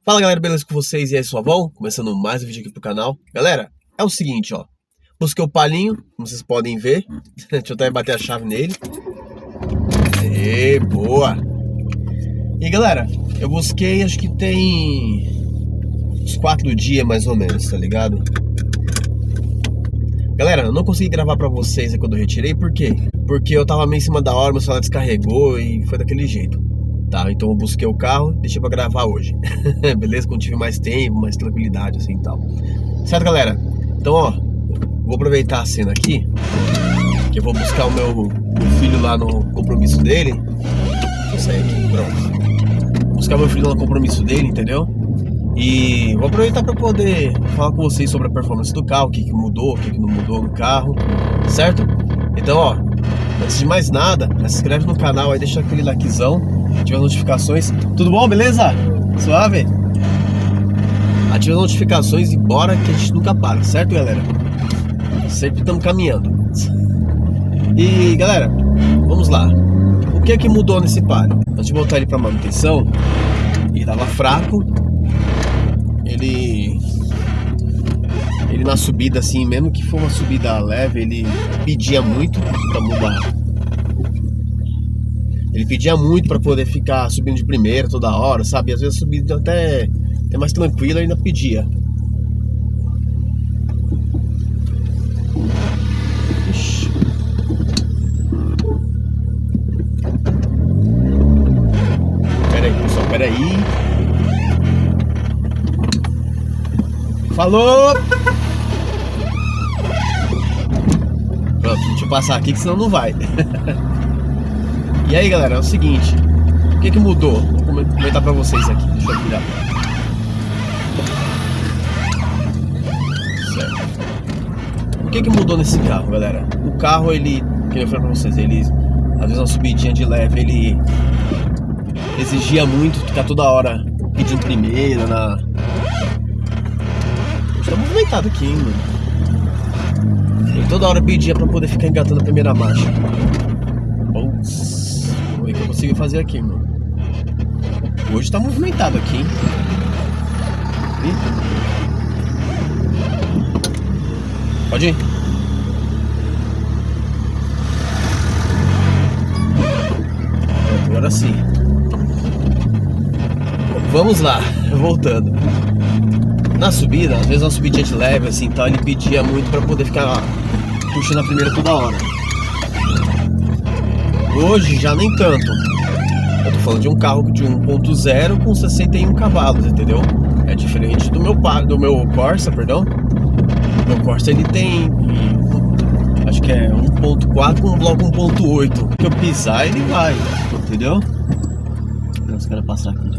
Fala galera, beleza com vocês? E aí, sua avó? Começando mais um vídeo aqui pro canal. Galera, é o seguinte, ó. Busquei o palinho, como vocês podem ver. Deixa eu até bater a chave nele. Aê, boa! E galera, eu busquei, acho que tem uns 4 dias mais ou menos, tá ligado? Galera, eu não consegui gravar pra vocês aí quando eu retirei, por quê? Porque eu tava meio em cima da hora, meu celular descarregou e foi daquele jeito. Tá, então eu busquei o carro, deixei pra gravar hoje. Beleza? Quando tive mais tempo, mais tranquilidade, assim e tal. Certo, galera? Então, ó, vou aproveitar a cena aqui, que eu vou buscar o meu filho lá no compromisso dele. Deixa eu sair aqui, pronto. Vou buscar meu filho lá no compromisso dele, entendeu? E vou aproveitar pra poder falar com vocês sobre a performance do carro, o que mudou, o que não mudou no carro, certo? Então, ó, antes de mais nada, se inscreve no canal aí, deixa aquele likezão, ativa as notificações. Tudo bom, beleza? Suave? Ativa as notificações e bora que a gente nunca para, certo, galera? Sempre estamos caminhando. E, galera, vamos lá. O que é que mudou nesse Palio? Antes de botar ele para manutenção, ele tava fraco. Ele na subida, assim, mesmo que for uma subida leve, ele pedia muito pra mudar. Ele pedia muito pra poder ficar subindo de primeira toda hora, sabe? Às vezes a subida até mais tranquila, ele ainda pedia. Ixi. Pera aí, pessoal, pera aí. Falou! Pronto, deixa eu passar aqui que senão não vai. E aí, galera, é o seguinte. O que mudou? Vou comentar pra vocês aqui. Deixa eu virar. Certo. O que mudou nesse carro, galera? O carro, ele, que eu falei pra vocês, ele, às vezes uma subidinha de leve, ele exigia muito ficar toda hora pedindo primeira na... Tá movimentado aqui, hein, mano. Ele toda hora pedia pra poder ficar engatando a primeira marcha. Vamos ver o que eu consigo fazer aqui, mano. Hoje tá movimentado aqui, hein. Pode ir. Pronto, agora sim. Vamos lá, voltando. Na subida, às vezes uma subidinha de leve assim, tal, ele pedia muito pra poder ficar puxando a primeira toda hora. Hoje já nem tanto. Eu tô falando de um carro de 1.0 com 61 cavalos, entendeu? É diferente do meu Corsa, perdão. O meu Corsa ele tem, acho que é 1.4 com um bloco 1.8. Se eu pisar ele vai, entendeu? Os caras passar aqui.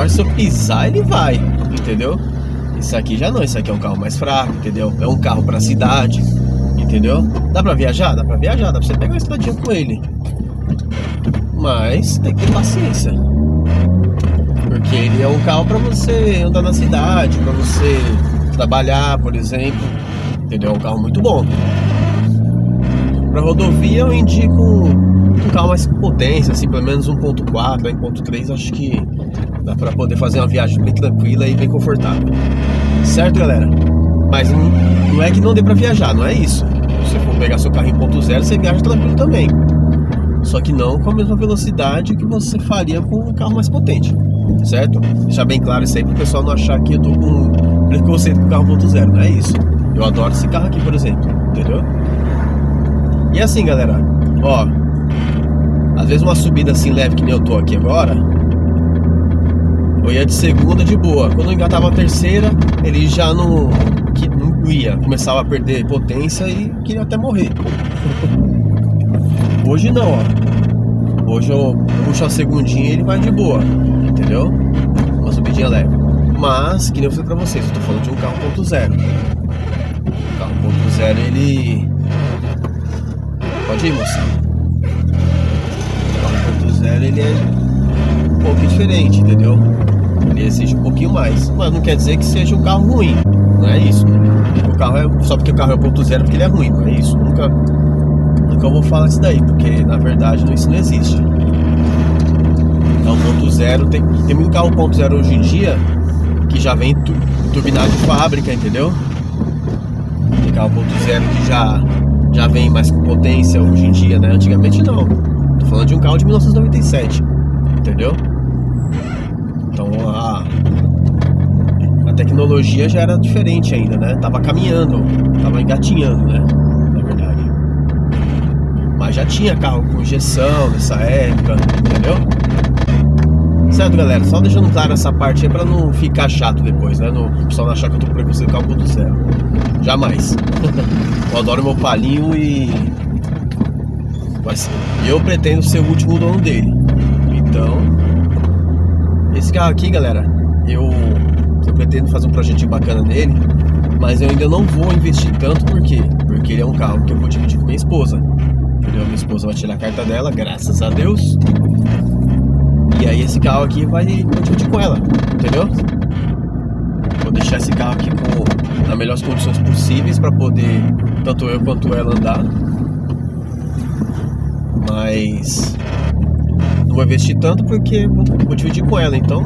Se eu pisar ele vai, entendeu? Isso aqui já não, isso aqui é um carro mais fraco, entendeu? É um carro pra cidade, entendeu? Dá pra viajar? Dá pra viajar, dá pra você pegar uma estradinha com ele. Mas tem que ter paciência. Porque ele é um carro pra você andar na cidade, pra você trabalhar, por exemplo. Entendeu? É um carro muito bom. Pra rodovia eu indico um carro mais com potência, assim, pelo menos 1.4, 1.3, acho que dá pra poder fazer uma viagem bem tranquila e bem confortável. Certo, galera? Mas não é que não dê pra viajar, não é isso. Se você for pegar seu carro em 1.0, você viaja tranquilo também. Só que não com a mesma velocidade que você faria com um carro mais potente. Certo? Deixar bem claro isso aí pro pessoal não achar que eu tô com preconceito com o carro 1.0, não é isso. Eu adoro esse carro aqui, por exemplo. Entendeu? E assim, galera, ó, às vezes uma subida assim leve que nem eu tô aqui agora, eu ia de segunda de boa. Quando eu engatava a terceira, ele já não ia, começava a perder potência e queria até morrer. Hoje não, ó. Hoje eu puxo a segundinha e ele vai de boa, entendeu? Uma subidinha leve. Mas, que nem eu falei pra vocês, eu tô falando de um carro 1.0. O carro 1.0 ele... Pode ir, moça. O carro 1.0 ele é um pouco diferente, entendeu? Ele exige um pouquinho mais. Mas não quer dizer que seja um carro ruim. Não é isso, né? O carro é... Só porque o carro é 1.0 porque ele é ruim, não é isso. Nunca nunca vou falar disso daí, porque na verdade isso não existe. Então 1.0 tem muito carro 1.0 hoje em dia que já vem turbinado de fábrica, entendeu? Tem carro 1.0 que já vem mais com potência hoje em dia, né? Antigamente não. Tô falando de um carro de 1997, entendeu? Então a tecnologia já era diferente ainda, né? Tava caminhando, tava engatinhando, né? Na verdade. Mas já tinha carro com injeção nessa época, entendeu? Certo, galera? Só deixando claro essa parte aí pra não ficar chato depois, né? O pessoal não achar que eu tô com preconceito com carro 1.0. Jamais. Eu adoro meu palinho e eu pretendo ser o último dono dele. Então, esse carro aqui, galera, eu pretendo fazer um projetinho bacana nele, mas eu ainda não vou investir tanto, por quê? Porque ele é um carro que eu vou dividir com minha esposa, entendeu? Minha esposa vai tirar a carta dela, graças a Deus. E aí esse carro aqui vai dividir com ela, entendeu? Vou deixar esse carro aqui nas melhores condições possíveis para poder tanto eu quanto ela andar. Mas não vou investir tanto porque vou dividir com ela, então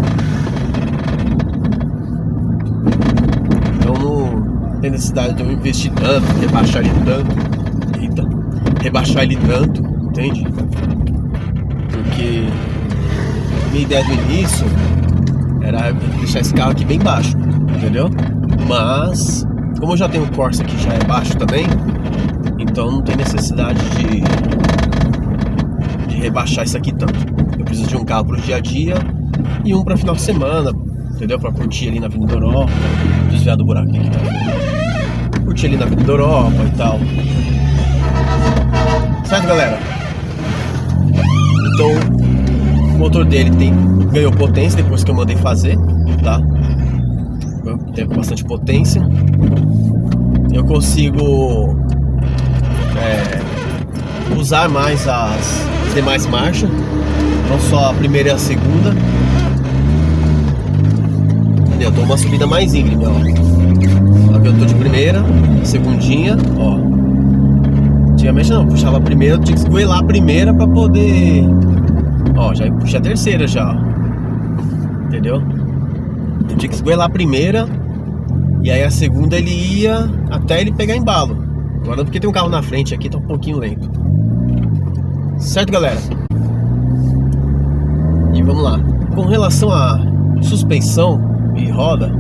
não tem necessidade de eu investir tanto, rebaixar ele tanto, entende? Porque minha ideia do início era deixar esse carro aqui bem baixo, entendeu? Mas como eu já tenho o Corsa que já é baixo também, então não tem necessidade de rebaixar isso aqui tanto. Eu preciso de um carro pro dia a dia e um para final de semana, entendeu? Para curtir ali na Avenida Europa, desviar do buraco aqui, tá? Curtir ali na Avenida Europa e tal. Certo, galera? Então o motor dele ganhou potência depois que eu mandei fazer, tá? Tem bastante potência. Eu consigo usar mais as demais marchas, não só a primeira e a segunda. Eu tô uma subida mais íngreme, ó. Aqui eu tô de primeira, segundinha, ó. Antigamente não, puxava a primeira, eu tinha que esgoelar a primeira pra poder. Ó, já puxei a terceira já, entendeu? Eu tinha que esgoelar a primeira e aí a segunda ele ia até ele pegar embalo. Agora porque tem um carro na frente aqui, tá um pouquinho lento. Certo, galera? E vamos lá. Com relação a suspensão e roda,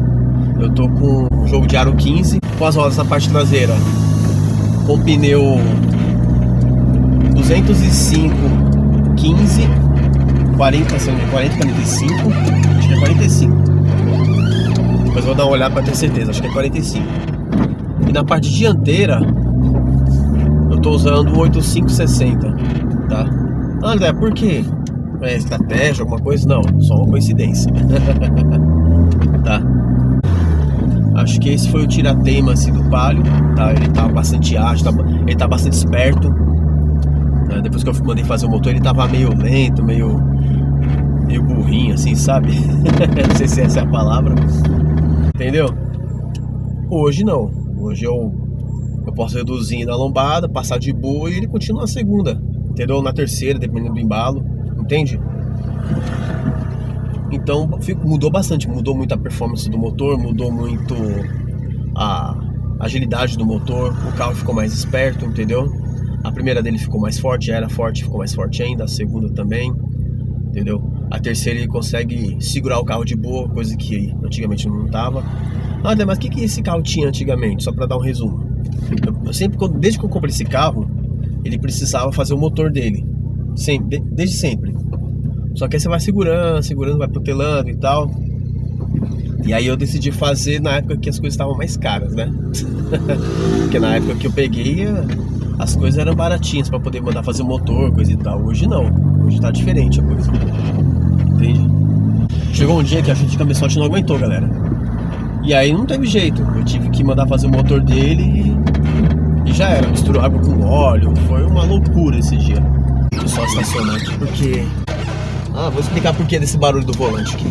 eu tô com um jogo de aro 15 com as rodas na parte traseira, com pneu 205 15 40, 45, acho que é 45. Depois eu vou dar uma olhada para ter certeza, acho que é 45. E na parte dianteira eu tô usando o 8560, tá? Ah, André, por quê? É estratégia, alguma coisa? Não, só uma coincidência. Tá? Acho que esse foi o tirateima assim do Palio, tá? Ele tá bastante ágil, ele tá bastante esperto, né? Depois que eu mandei fazer o motor, ele tava meio lento, meio burrinho assim, sabe? Não sei se essa é a palavra, entendeu? Hoje não. Hoje eu posso reduzir na lombada, passar de boa e ele continua na segunda, entendeu? Na terceira, dependendo do embalo, entende? Então mudou bastante, mudou muito a performance do motor, mudou muito a agilidade do motor, o carro ficou mais esperto, entendeu? A primeira dele ficou mais forte, já era forte, ficou mais forte ainda, a segunda também, entendeu? A terceira ele consegue segurar o carro de boa, coisa que antigamente não tava. Ah, mas o que esse carro tinha antigamente? Só para dar um resumo. Eu sempre, desde que eu comprei esse carro, ele precisava fazer o motor dele, sempre, desde sempre. Só que aí você vai segurando, vai protelando e tal. E aí eu decidi fazer na época que as coisas estavam mais caras, né? Porque na época que eu peguei, as coisas eram baratinhas pra poder mandar fazer o motor, coisa e tal. Hoje não, hoje tá diferente a coisa. Entende? Chegou um dia que a gente de cabeçote não aguentou, galera. E aí não teve jeito, eu tive que mandar fazer o motor dele e já era. Misturou água com óleo, foi uma loucura esse dia. Tô só estacionar aqui porque... vou explicar por que desse barulho do volante aqui.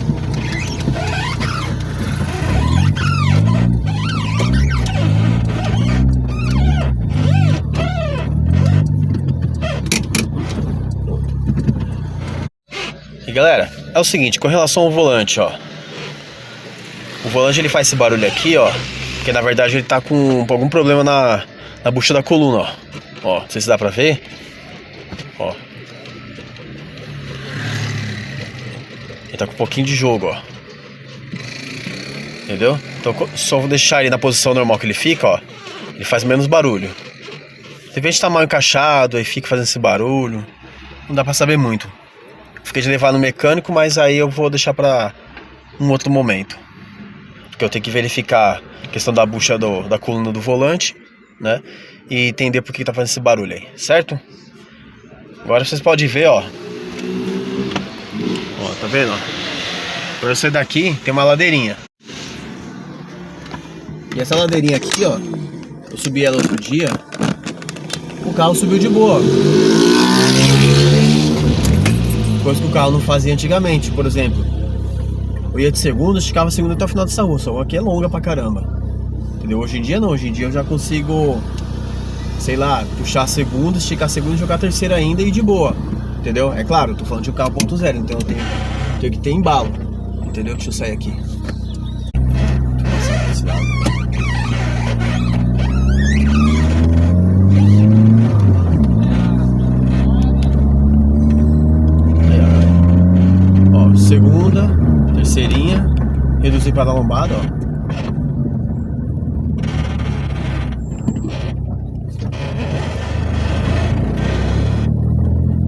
E galera, é o seguinte, com relação ao volante, ó. O volante ele faz esse barulho aqui, ó. Porque na verdade ele tá com algum problema na bucha da coluna, ó. Ó, não sei se dá pra ver. Ó. Ele tá com um pouquinho de jogo, ó. Entendeu? Então só vou deixar ele na posição normal que ele fica, ó. Ele faz menos barulho. De repente tá mal encaixado, aí fica fazendo esse barulho. Não dá pra saber muito. Fiquei de levar no mecânico, mas aí eu vou deixar pra um outro momento. Porque eu tenho que verificar a questão da bucha da coluna do volante, né? E entender por que tá fazendo esse barulho aí, certo? Agora vocês podem ver, ó. Ó, tá vendo, ó? Pra eu sair daqui, tem uma ladeirinha. E essa ladeirinha aqui, ó, eu subi ela outro dia, o carro subiu de boa. Coisa que o carro não fazia antigamente, por exemplo. Eu ia de segunda, esticava a segunda até o final dessa rua, só aqui é longa pra caramba. Entendeu? Hoje em dia não, hoje em dia eu já consigo, sei lá, puxar a segunda, esticar a segunda e jogar a terceira ainda e de boa. Entendeu? É claro, eu tô falando de um carro 1.0, então eu tenho que ter embalo. Entendeu? Deixa eu sair aqui. Segunda, terceirinha, reduzir para dar lombada, ó.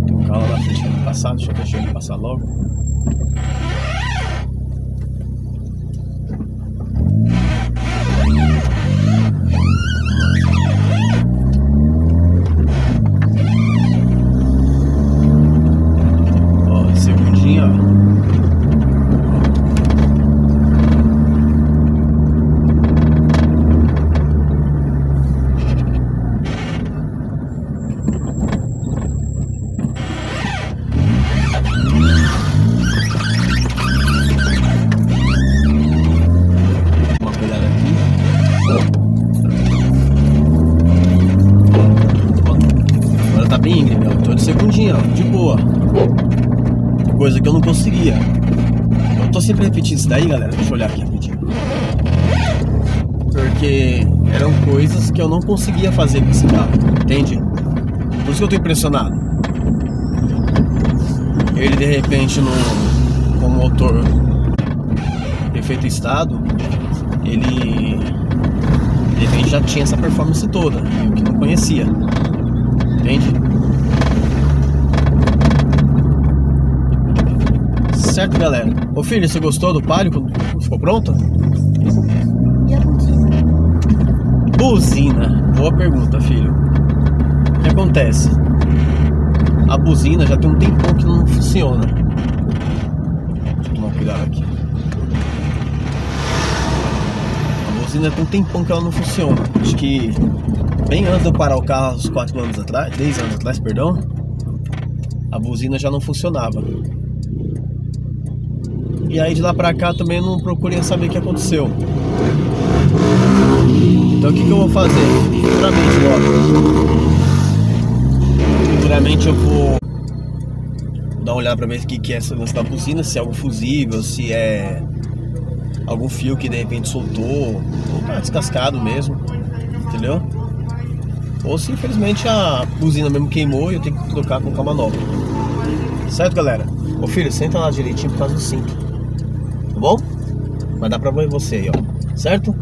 Tem um carro lá na frente que passar, deixa eu deixar ele passar logo. Ó, segundinha, ó. Segundinha, ó, de boa. Coisa que eu não conseguia. Eu tô sempre repetindo isso daí, galera. Deixa eu olhar aqui rapidinho. Porque eram coisas que eu não conseguia fazer com esse carro, entende? Por isso que eu tô impressionado. Ele de repente com o motor perfeito estado, ele de repente já tinha essa performance toda, eu que não conhecia. Entende? Certo, galera? Ô filho, você gostou do Palio? Ficou pronto? E a buzina? Buzina. Boa pergunta, filho. O que acontece? A buzina já tem um tempão que não funciona. Deixa eu tomar cuidado aqui. A buzina tem um tempão que ela não funciona. Acho que bem antes de eu parar o carro, uns 4 anos atrás, 10 anos atrás, perdão, a buzina já não funcionava. E aí de lá pra cá também eu não procurei saber o que aconteceu. Então o que eu vou fazer? Futuramente eu vou dar uma olhada pra ver o que é essa lance da buzina, se é algo fusível, se é algum fio que de repente soltou, ou tá descascado mesmo, entendeu? Ou se infelizmente a buzina mesmo queimou e eu tenho que trocar com uma nova. Certo, galera? Ô filho, senta lá direitinho por causa do cinto. Tá bom? Vai dar pra ver você aí, ó. Certo?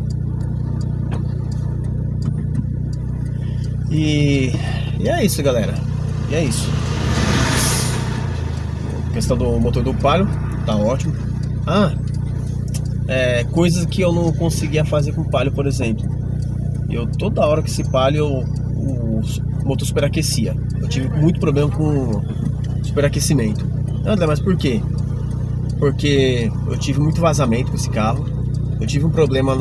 E é isso, galera. E é isso. A questão do motor do Palio tá ótimo. Coisas que eu não conseguia fazer com o Palio, por exemplo. Eu toda hora que esse Palio o motor superaquecia. Eu tive muito problema com superaquecimento. André, mas por quê? Porque eu tive muito vazamento com esse carro. Eu tive um problema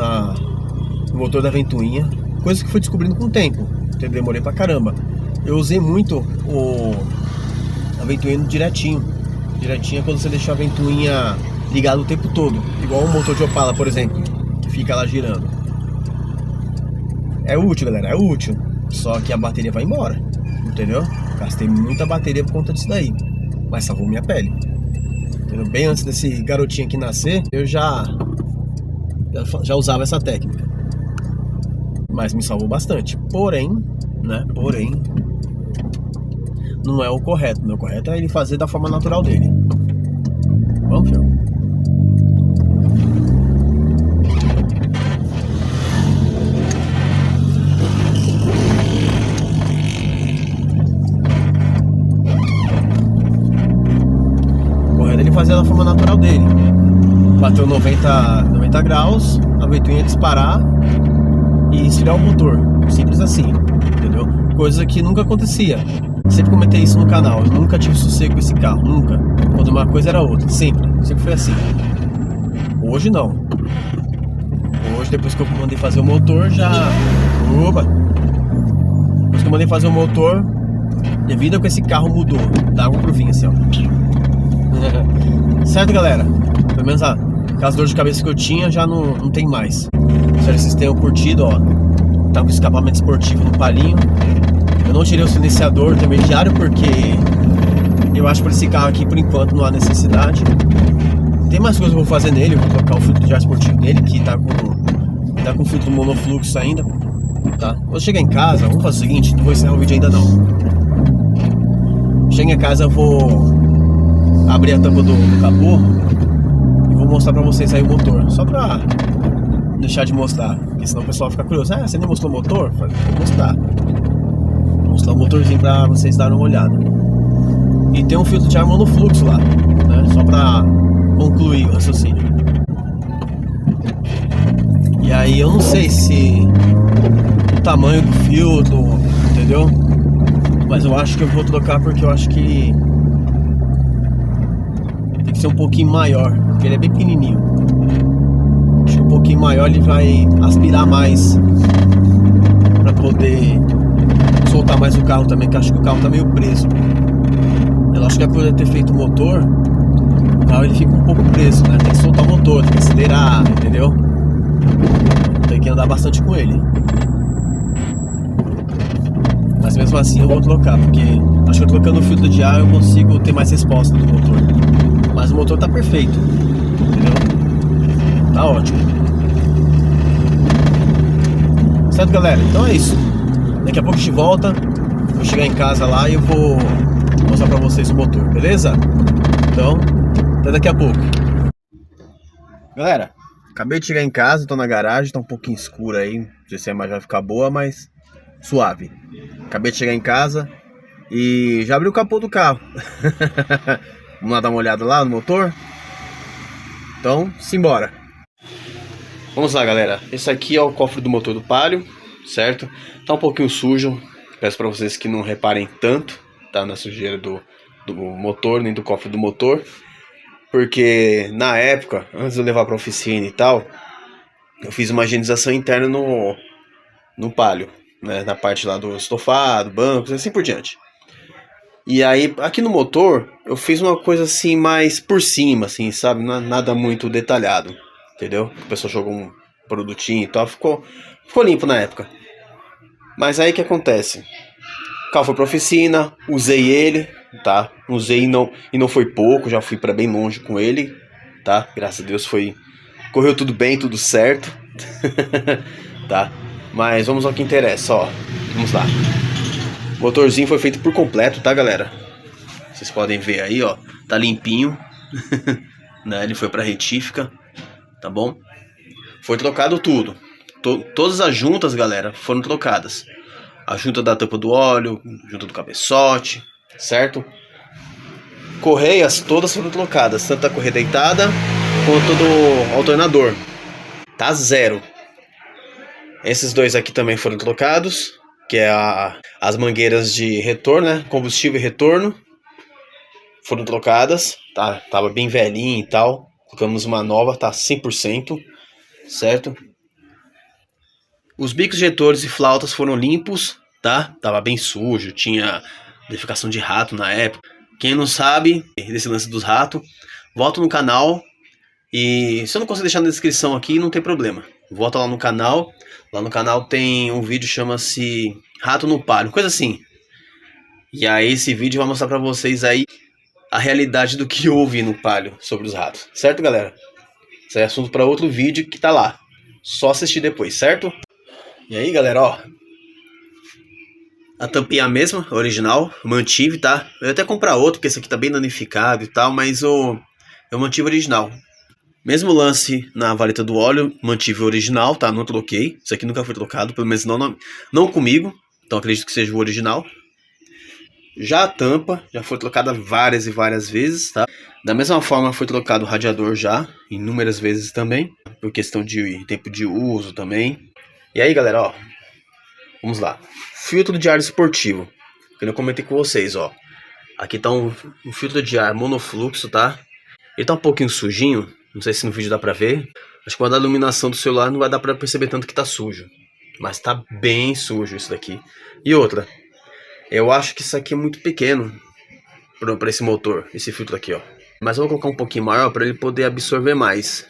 no motor da ventoinha. Coisa que fui descobrindo com o tempo. Eu demorei pra caramba. Eu usei muito a ventoinha direitinho. Direitinho é quando você deixa a ventoinha ligada o tempo todo. Igual um motor de Opala, por exemplo, que fica lá girando. É útil, galera, é útil. Só que a bateria vai embora. Entendeu? Gastei muita bateria por conta disso daí. Mas salvou minha pele. entendeu? Bem antes desse garotinho aqui nascer, eu já usava essa técnica. Mas me salvou bastante. Porém, né? Não é o correto. O correto é ele fazer da forma natural dele. Vamos, filho. O correto é ele fazer da forma natural dele. Bateu 90 graus, a ventoinha disparar e esfriar o motor. Simples assim, entendeu? Coisa que nunca acontecia. Sempre comentei isso no canal. Eu nunca tive sossego com esse carro, nunca. Quando uma coisa era outra, sempre foi assim. Hoje não. Hoje, depois que eu mandei fazer o motor, já... Opa! Depois que eu mandei fazer o motor, minha vida com esse carro mudou. Da água pro vinho, assim, ó. Certo, galera? Pelo menos aquelas dores de cabeça que eu tinha já não tem mais. Espero que vocês tenham curtido, ó. Tá com escapamento esportivo no palinho. Eu não tirei o silenciador intermediário porque eu acho que por esse carro aqui, por enquanto, não há necessidade. Tem mais coisas que eu vou fazer nele. Eu vou colocar o filtro de ar esportivo nele, que tá com filtro monofluxo ainda, tá? Quando chegar em casa, vamos fazer o seguinte, não vou encerrar o vídeo ainda não. Chega em casa, eu vou abrir a tampa do capô e vou mostrar pra vocês aí o motor, só pra deixar de mostrar, porque senão o pessoal fica curioso. Ah, você nem mostrou o motor? Vou mostrar. Vou mostrar o motorzinho pra vocês darem uma olhada. E tem um filtro de ar monofluxo lá, né? Só pra concluir o raciocínio. E aí eu não sei se o tamanho do filtro, entendeu? Mas eu acho que eu vou trocar porque eu acho que tem que ser um pouquinho maior, porque ele é bem pequenininho. Acho que um pouquinho maior ele vai aspirar mais pra poder soltar mais o carro também, que eu acho que o carro tá meio preso. Eu acho que é por eu ter feito o motor, o carro ele fica um pouco preso, né? Tem que soltar o motor, tem que acelerar, entendeu? Tem que andar bastante com ele. Mas mesmo assim eu vou trocar, porque acho que eu trocando o filtro de ar eu consigo ter mais resposta do motor. Mas o motor tá perfeito, entendeu? Tá ótimo. Certo, galera? Então é isso. Daqui a pouco a gente volta. Vou chegar em casa lá e eu vou mostrar pra vocês o motor, beleza? Então, até daqui a pouco. Galera, acabei de chegar em casa, tô na garagem, tá um pouquinho escuro aí. Não sei se a imagem vai ficar boa, mas suave. Acabei de chegar em casa e já abri o capô do carro. Vamos lá dar uma olhada lá no motor? Então, simbora. Vamos lá, galera. Esse aqui é o cofre do motor do Palio, certo? Tá um pouquinho sujo. Peço pra vocês que não reparem tanto, tá? Na sujeira do motor, nem do cofre do motor. Porque na época, antes de eu levar pra oficina e tal, eu fiz uma higienização interna no Palio, né? Na parte lá do estofado, bancos, assim por diante. E aí, aqui no motor, eu fiz uma coisa assim, mais por cima, assim, sabe? Nada muito detalhado, entendeu? O pessoal jogou um produtinho e tal, ficou limpo na época. Mas aí o que acontece? O carro foi pra oficina, usei ele, tá? Usei e não foi pouco, já fui pra bem longe com ele, tá? Graças a Deus correu tudo bem, tudo certo, tá? Mas vamos ao que interessa, ó. Vamos lá. O motorzinho foi feito por completo, tá, galera? Vocês podem ver aí, ó. Tá limpinho. Né? Ele foi pra retífica, tá bom? Foi trocado tudo. Todas as juntas, galera, foram trocadas. A junta da tampa do óleo, junta do cabeçote, certo? Correias todas foram trocadas, tanto a correia deitada quanto do alternador. Tá zero. Esses dois aqui também foram trocados, que é as mangueiras de retorno, né? Combustível e retorno. Foram trocadas, tá? Tava bem velhinho e tal. Colocamos uma nova, tá 100%, certo? Os bicos injetores e flautas foram limpos, tá? Tava bem sujo, tinha defecação de rato na época. Quem não sabe desse lance dos ratos, volta no canal. E se eu não conseguir deixar na descrição aqui, não tem problema. Volta lá no canal. Lá no canal tem um vídeo que chama-se Rato no Palio, coisa assim. E aí esse vídeo vai mostrar pra vocês aí a realidade do que houve no Palio sobre os ratos. Certo, galera? Isso é assunto para outro vídeo que tá lá. Só assistir depois, certo? E aí, galera, ó. A tampinha mesma, original, mantive, tá? Eu ia até comprar outro, porque esse aqui tá bem danificado e tal, mas eu mantive o original. Mesmo lance na valeta do óleo, mantive o original, tá? Não troquei. Isso aqui nunca foi trocado, pelo menos não comigo. Então acredito que seja o original. Já a tampa, já foi trocada várias e várias vezes, tá? Da mesma forma foi trocado o radiador já, inúmeras vezes também. Por questão de tempo de uso também. E aí, galera, ó. Vamos lá. Filtro de ar esportivo. Que eu comentei com vocês, ó. Aqui tá um filtro de ar monofluxo, tá? Ele tá um pouquinho sujinho. Não sei se no vídeo dá pra ver. Acho que quando a iluminação do celular não vai dar pra perceber tanto que tá sujo. Mas tá bem sujo isso daqui. E outra. Eu acho que isso aqui é muito pequeno pra esse motor. Esse filtro aqui, ó. Mas eu vou colocar um pouquinho maior pra ele poder absorver mais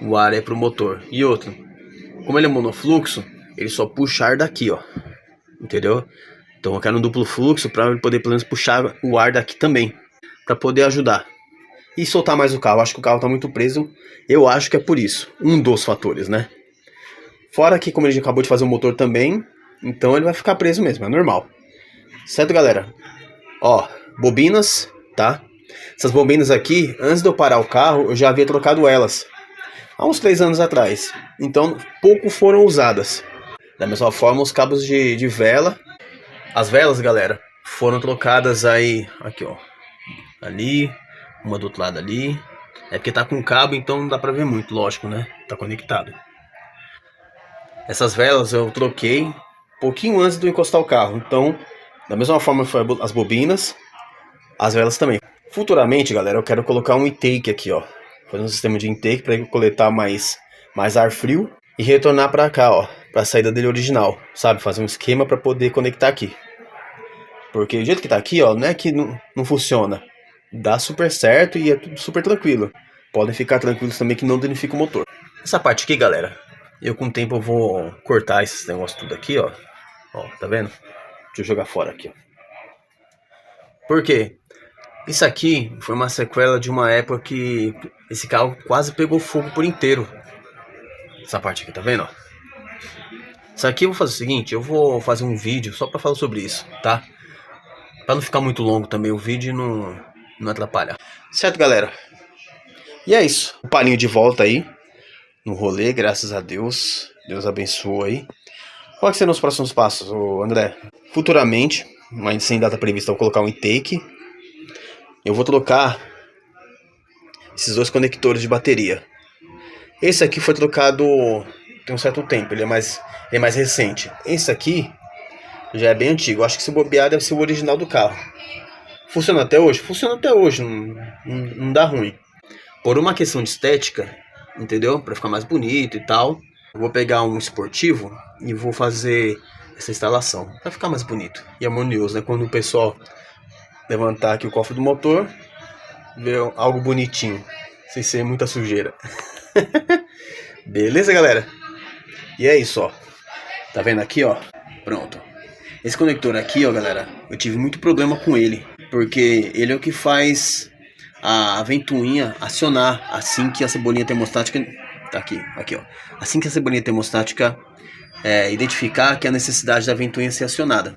o ar aí pro motor. E outra. Como ele é monofluxo, ele só puxa ar daqui, ó. Entendeu? Então eu quero um duplo fluxo pra ele poder pelo menos puxar o ar daqui também. Pra poder ajudar. E soltar mais o carro. Acho que o carro tá muito preso. Eu acho que é por isso. Um dos fatores, né? Fora que como ele já acabou de fazer o motor também. Então ele vai ficar preso mesmo. É normal. Certo, galera? Ó. Bobinas. Tá? Essas bobinas aqui. Antes de eu parar o carro. Eu já havia trocado elas. Há uns 3 anos atrás. Então pouco foram usadas. Da mesma forma os cabos de vela. As velas, galera. Foram trocadas aí. Aqui, ó. Ali. Uma do outro lado ali. É porque tá com cabo, então não dá pra ver muito, lógico, né? Tá conectado. Essas velas eu troquei um pouquinho antes de eu encostar o carro. Então, da mesma forma foi as bobinas, as velas também. Futuramente, galera, eu quero colocar um intake aqui, ó. Fazer um sistema de intake pra ele coletar mais ar frio. E retornar pra cá, ó. Pra saída dele original, sabe? Fazer um esquema pra poder conectar aqui. Porque o jeito que tá aqui, ó, não é que não funciona. Dá super certo e é tudo super tranquilo. Podem ficar tranquilos também que não danifica o motor. Essa parte aqui, galera, eu com o tempo eu vou cortar esses negócios tudo aqui, ó. Ó, tá vendo? Deixa eu jogar fora aqui, ó. Por quê? Isso aqui foi uma sequela de uma época que esse carro quase pegou fogo por inteiro. Essa parte aqui, tá vendo, ó? Isso aqui eu vou fazer o seguinte, eu vou fazer um vídeo só pra falar sobre isso, tá? Pra não ficar muito longo também o vídeo e não atrapalhar. Certo, galera? E é isso. O Palinho de volta aí. No rolê, graças a Deus. Deus abençoe aí. Quais serão os próximos passos, André? Futuramente, mas sem data prevista, eu vou colocar um intake. Eu vou trocar esses 2 conectores de bateria. Esse aqui foi trocado tem um certo tempo. Ele é mais recente. Esse aqui já é bem antigo. Eu acho que se bobear deve ser o original do carro. Funciona até hoje? Funciona até hoje, não dá ruim. Por uma questão de estética, entendeu? Pra ficar mais bonito e tal, eu vou pegar um esportivo e vou fazer essa instalação. Pra ficar mais bonito e harmonioso, né? Quando o pessoal levantar aqui o cofre do motor, ver algo bonitinho, sem ser muita sujeira. Beleza, galera? E é isso, ó. Tá vendo aqui, ó? Pronto. Esse conector aqui, ó, galera, eu tive muito problema com ele. Porque ele é o que faz a ventoinha acionar assim que a cebolinha termostática... Tá aqui, ó. Assim que a cebolinha termostática identificar que a necessidade da ventoinha ser acionada.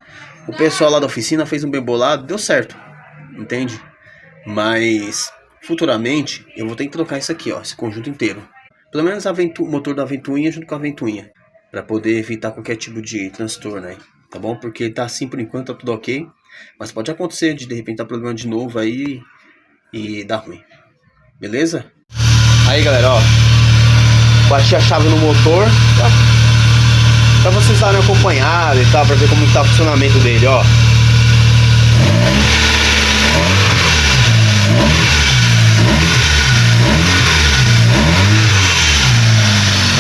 O pessoal lá da oficina fez um bem bolado, deu certo. Entende? Mas futuramente eu vou ter que trocar isso aqui, ó. Esse conjunto inteiro. Pelo menos o motor da ventoinha junto com a ventoinha. Pra poder evitar qualquer tipo de transtorno aí. Tá bom? Porque tá assim por enquanto, tá tudo ok. Mas pode acontecer de repente dar problema de novo aí e dar ruim. Beleza? Aí, galera, ó. Bati a chave no motor pra vocês darem uma acompanhada e tal, pra ver como tá o funcionamento dele, ó.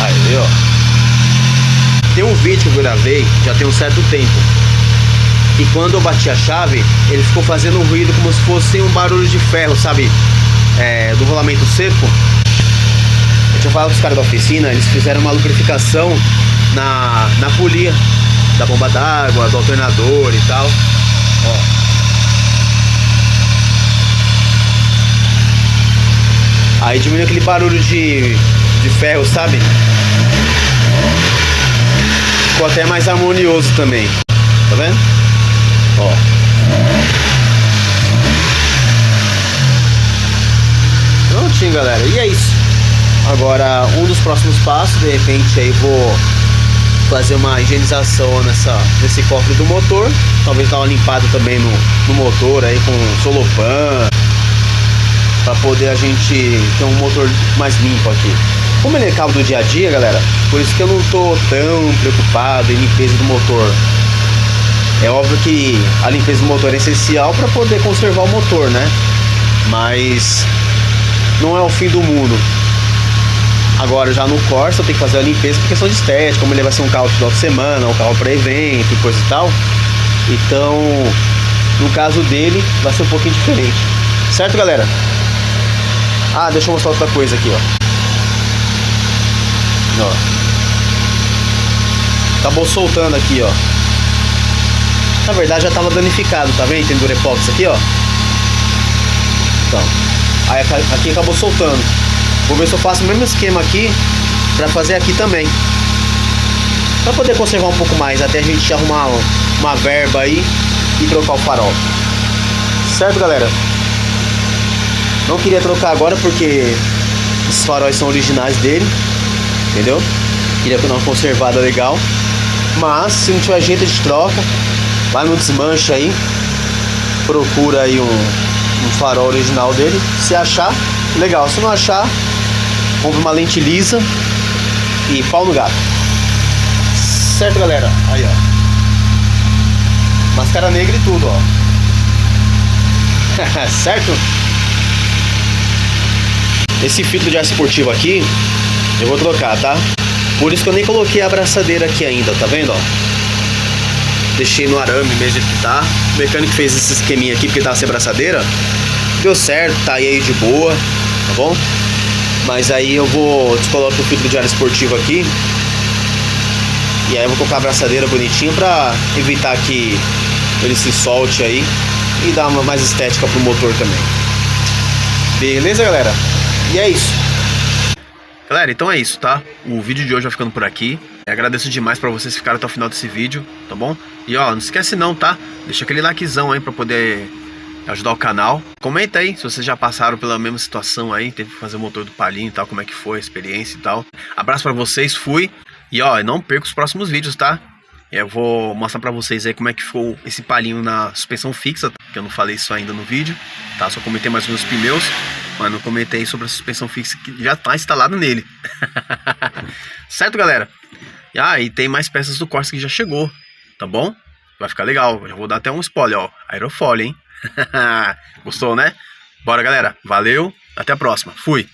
Aí, ó. Tem um vídeo que eu gravei, já tem um certo tempo. E quando eu bati a chave, ele ficou fazendo um ruído como se fosse um barulho de ferro, sabe? Do rolamento seco. Eu tinha falado com os caras da oficina, eles fizeram uma lubrificação na polia da bomba d'água, do alternador e tal. Ó. Aí diminui aquele barulho de ferro, sabe? Ficou até mais harmonioso também. Tá vendo? Ó. Prontinho, galera. E é isso. Agora, um dos próximos passos, de repente aí vou fazer uma higienização nesse cofre do motor. Talvez dar uma limpada também no motor aí com Solopan, para poder a gente ter um motor mais limpo aqui. Como ele é carro do dia a dia, galera, por isso que eu não tô tão preocupado em limpeza do motor. É óbvio que a limpeza do motor é essencial para poder conservar o motor, né? Mas não é o fim do mundo. Agora já no Corsa eu tenho que fazer a limpeza por questão de estética, como ele vai ser um carro de final de semana, um carro para evento e coisa e tal. Então, no caso dele, vai ser um pouquinho diferente. Certo, galera? Ah, deixa eu mostrar outra coisa aqui, ó. Acabou soltando aqui, ó. Na verdade já estava danificado, tá vendo? Tem durepox aqui, ó. Então, aí aqui acabou soltando. Vou ver se eu faço o mesmo esquema aqui pra fazer aqui também, pra poder conservar um pouco mais, até a gente arrumar uma verba aí e trocar o farol. Certo, galera? Não queria trocar agora porque esses faróis são originais dele, entendeu? Queria dar uma conservada legal. Mas se não tiver jeito, a gente troca. Vai no desmanche aí, procura aí um farol original dele. Se achar, legal. Se não achar, compra uma lente lisa e pau no gato. Certo, galera? Aí, ó. Máscara negra e tudo, ó. Certo? Esse filtro de ar esportivo aqui eu vou trocar, tá? Por isso que eu nem coloquei a abraçadeira aqui ainda, tá vendo, ó? Deixei no arame mesmo que tá. O mecânico fez esse esqueminha aqui porque tava sem abraçadeira. Deu certo, tá aí de boa, tá bom? Mas aí eu vou descolocar o filtro de ar esportivo aqui. E aí eu vou colocar a abraçadeira bonitinho pra evitar que ele se solte aí e dar uma mais estética pro motor também. Beleza, galera? E é isso. Galera, então é isso, tá? O vídeo de hoje vai ficando por aqui. Eu agradeço demais pra vocês ficarem até o final desse vídeo, tá bom? E ó, não esquece não, tá? Deixa aquele likezão aí pra poder ajudar o canal. Comenta aí se vocês já passaram pela mesma situação aí, teve que fazer o motor do Palio e tal, como é que foi a experiência e tal. Abraço pra vocês, fui. E ó, não perca os próximos vídeos, tá? Eu vou mostrar pra vocês aí como é que ficou esse Palio na suspensão fixa, que eu não falei isso ainda no vídeo, tá? Só comentei mais nos pneus, mas não comentei sobre a suspensão fixa que já tá instalada nele. Certo, galera? E tem mais peças do Corsa que já chegou, tá bom? Vai ficar legal, já vou dar até um spoiler, ó. Aerofólio, hein? Gostou, né? Bora, galera. Valeu, até a próxima. Fui!